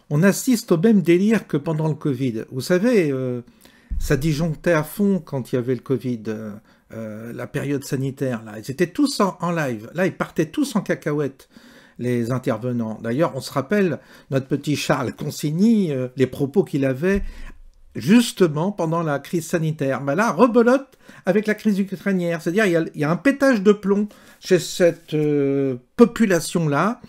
On assiste au même délire que pendant le Covid. Vous savez, ça disjonctait à fond quand il y avait le Covid, la période sanitaire. Là. Ils étaient tous en live. Là, ils partaient tous en cacahuète, les intervenants. D'ailleurs, on se rappelle, notre petit Charles Consigny, les propos qu'il avait justement pendant la crise sanitaire. Ben là, rebelote avec la crise ukrainienne. C'est-à-dire, il y a un pétage de plomb chez cette population-là.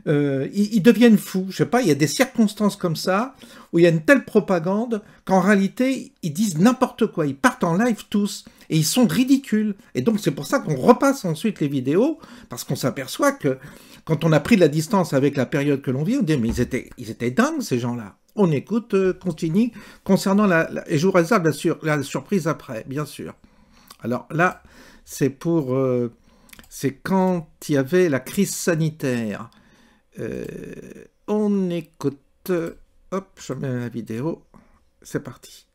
Ils deviennent fous, je sais pas, il y a des circonstances comme ça, où il y a une telle propagande, qu'en réalité, ils disent n'importe quoi, ils partent en live tous, et ils sont ridicules. Et donc c'est pour ça qu'on repasse ensuite les vidéos, parce qu'on s'aperçoit que, quand on a pris de la distance avec la période que l'on vit, on dit, mais ils étaient dingues ces gens-là. On écoute, continue, concernant et je vous réserve la surprise après, bien sûr. Alors là, c'est c'est quand il y avait la crise sanitaire. On écoute, hop, je mets la vidéo, c'est parti.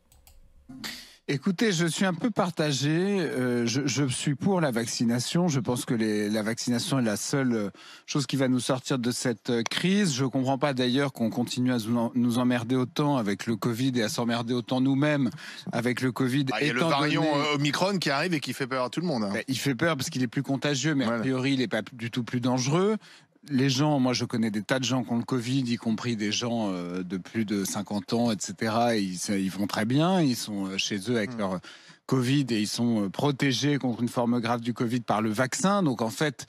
Écoutez, je suis un peu partagé, je suis pour la vaccination, je pense que la vaccination est la seule chose qui va nous sortir de cette crise. Je ne comprends pas d'ailleurs qu'on continue à nous emmerder autant avec le Covid et à s'emmerder autant nous-mêmes avec le Covid. Il y a le variant Omicron qui arrive et qui fait peur à tout le monde. Hein. Il fait peur parce qu'il est plus contagieux, mais a priori il n'est pas du tout plus dangereux. Les gens, moi je connais des tas de gens qui ont le Covid, y compris des gens de plus de 50 ans, etc. Et ils vont très bien, ils sont chez eux avec leur Covid et ils sont protégés contre une forme grave du Covid par le vaccin. Donc en fait,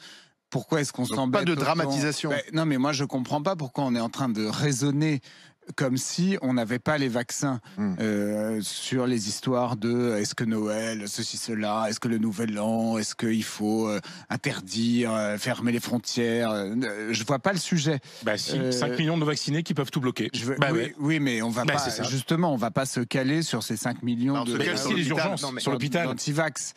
pourquoi est-ce qu'on s'embête? Pas de dramatisation. Non mais moi je comprends pas pourquoi on est en train de raisonner comme si on n'avait pas les vaccins sur les histoires de est-ce que Noël, ceci, cela, est-ce que le Nouvel An, est-ce qu'il faut interdire, fermer les frontières, je vois pas le sujet. Bah si, 5 millions de vaccinés qui peuvent tout bloquer. Oui, mais on va pas, justement, on va pas se caler sur ces 5 millions de... C'est les urgences sur l'hôpital. Anti-vax.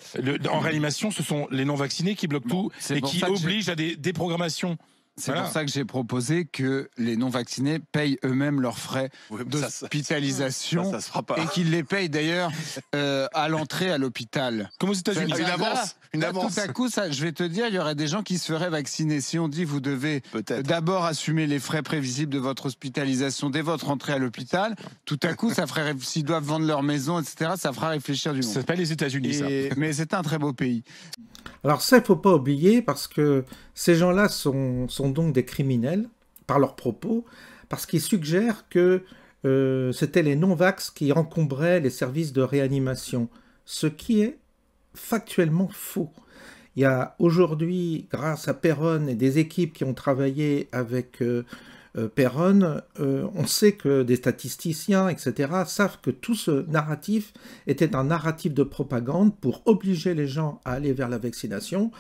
En réanimation, ce sont les non-vaccinés qui bloquent tout et qui obligent à des déprogrammations. C'est pour ça que j'ai proposé que les non-vaccinés payent eux-mêmes leurs frais d'hospitalisation et qu'ils les payent d'ailleurs à l'entrée à l'hôpital. Comme aux États-Unis. Une avance. Tout à coup, je vais te dire, il y aurait des gens qui se feraient vacciner. Si on dit vous devez d'abord assumer les frais prévisibles de votre hospitalisation dès votre entrée à l'hôpital, tout à coup, ça ferait, s'ils doivent vendre leur maison, etc., ça fera réfléchir du monde. C'est pas les États-Unis, ça. Mais c'est un très beau pays. Alors ça, il ne faut pas oublier, parce que ces gens-là sont donc des criminels, par leurs propos, parce qu'ils suggèrent que c'était les non-vax qui encombraient les services de réanimation, ce qui est factuellement faux. Il y a aujourd'hui, grâce à Perron et des équipes qui ont travaillé avec Perron, on sait que des statisticiens, etc., savent que tout ce narratif était un narratif de propagande pour obliger les gens à aller vers la vaccination,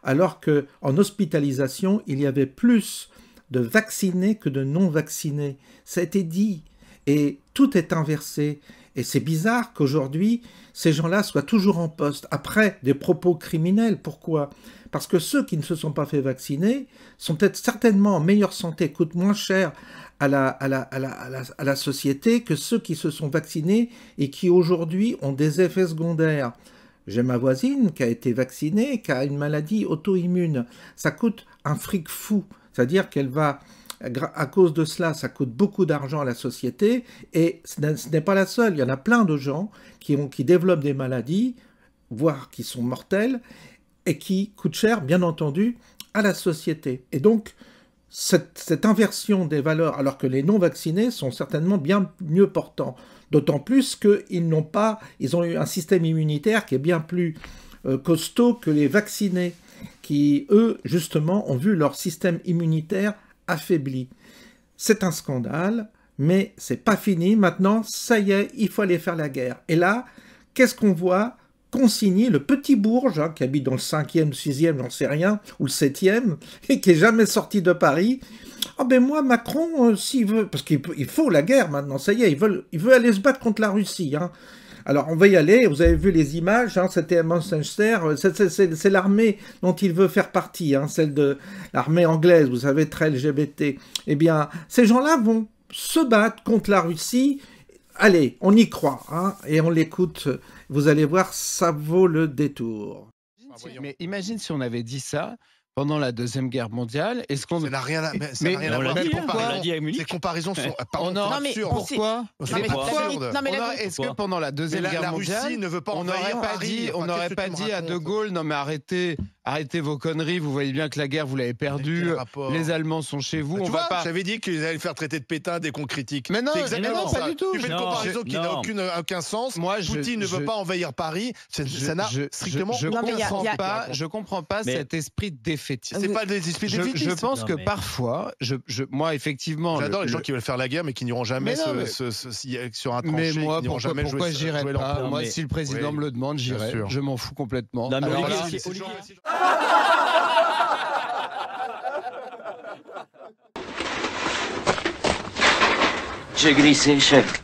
alors qu'en hospitalisation, il y avait plus de vaccinés que de non-vaccinés. Ça a été dit, et tout est inversé. Et c'est bizarre qu'aujourd'hui, ces gens-là soient toujours en poste, après des propos criminels. Pourquoi ? Parce que ceux qui ne se sont pas fait vacciner sont peut-être certainement en meilleure santé, coûtent moins cher à la société que ceux qui se sont vaccinés et qui aujourd'hui ont des effets secondaires. J'ai ma voisine qui a été vaccinée, qui a une maladie auto-immune. Ça coûte un fric fou. C'est-à-dire qu'elle va, à cause de cela, ça coûte beaucoup d'argent à la société. Et ce n'est pas la seule. Il y en a plein de gens qui développent des maladies, voire qui sont mortelles, et qui coûtent cher, bien entendu, à la société. Et donc, cette inversion des valeurs, alors que les non-vaccinés sont certainement bien mieux portants, d'autant plus qu'ils ont eu un système immunitaire qui est bien plus costaud que les vaccinés, qui, eux, justement, ont vu leur système immunitaire affaibli. C'est un scandale, mais c'est pas fini. Maintenant, ça y est, il faut aller faire la guerre. Et là, qu'est-ce qu'on voit Consigny, le petit Bourge, hein, qui habite dans le 5e, 6e, j'en sais rien, ou le 7e, et qui est jamais sorti de Paris. Ah ben moi, Macron, s'il veut, parce qu'il faut la guerre maintenant, ça y est, il veut aller se battre contre la Russie, hein. Alors, on va y aller, vous avez vu les images, hein, c'était Manchester, c'est l'armée dont il veut faire partie, hein, celle de l'armée anglaise, vous savez, très LGBT. Eh bien, ces gens-là vont se battre contre la Russie. Allez, on y croit, hein, et on l'écoute, vous allez voir, ça vaut le détour. Mais imagine si on avait dit ça pendant la Deuxième Guerre mondiale, est-ce qu'on... Ça n'a rien à on voir. Ces comparaisons sont absurdes. Pourquoi? Est-ce que pendant la Deuxième Guerre mondiale, Russie ne veut pas on n'aurait pas dit à De Gaulle, non mais arrêtez vos conneries, vous voyez bien que la guerre, vous l'avez perdue, les Allemands sont chez vous, on va pas... J'avais dit qu'ils allaient faire traiter de pétain dès qu'on critique. Mais non, c'est exactement ça. Pas du tout. Tu fais une comparaison qui n'a aucun sens. Poutine ne veut pas envahir Paris, ça n'a strictement aucun sens. Je comprends pas cet esprit défaitiste. C'est pas des esprits défaitistes. Je pense que parfois, moi effectivement... J'adore les gens qui veulent faire la guerre mais qui n'iront jamais sur un tranché. Mais moi, pourquoi j'irais pas? Moi, si le président me le demande, j'irai. Je m'en fous complètement. J'ai glissé, chef.